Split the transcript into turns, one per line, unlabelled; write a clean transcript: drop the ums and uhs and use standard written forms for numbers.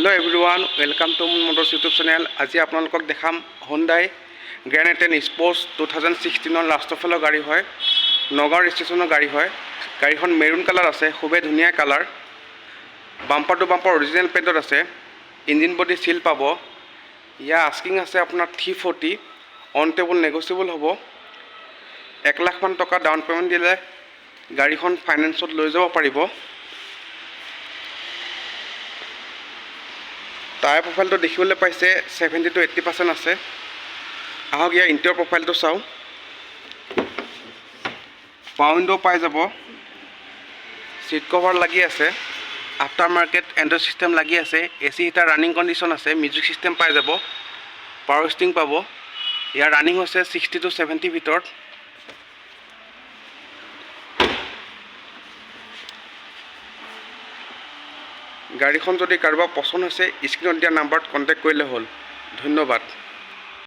Hello' everyone, welcome to Motors YouTube channel. আজি আপোনালোকক দেখাম হুণ্ডাই গ্ৰেণ্ড i10 স্পৰ্টছ 2016 লাষ্টৰ ফালৰ গাড়ী হয়, নগাঁও ৰেজিষ্ট্ৰেশ্যনৰ গাড়ী হয়। গাড়ীখন মেৰুন কালাৰ আছে, খুবেই ধুনীয়া colour. Bumper to bumper original পেইণ্টত আছে। ইঞ্জিন বডি চিল পাব। ইয়াৰ আস্কিং আছে আপোনাৰ 340, অন টেবল নেগচিয়েবল হ'ব। 1 লাখমান টকা ডাউন পে'মেণ্ট দিলে গাড়ীখন ফাইনেন্সত লৈ যাব পাৰিব। টায়াৰ প্ৰফাইলটো দেখিবলৈ পাইছে 70 to 80% আছে। আহক ইয়াৰ ইণ্টেৰিয়ৰ প্ৰফাইলটো চাওঁ। পাৱাৰ উইণ্ডো পাই যাব, চিট কভাৰ লাগি আছে, আফটাৰ মাৰ্কেট এণ্ড্ৰইড ছিষ্টেম লাগি আছে, AC হিটাৰ ৰানিং কণ্ডিশ্যন আছে, মিউজিক ছিষ্টেম পাই যাব, পাৱাৰ ষ্টিং পাব। ইয়াৰ ৰানিং হৈছে 60 to 70 ভিতৰত। গাড়ীখন যদি কাৰোবাৰ পচন্দ হৈছে স্ক্ৰীণত দিয়া নাম্বাৰত কণ্টেক্ট কৰিলে হ'ল। ধন্যবাদ।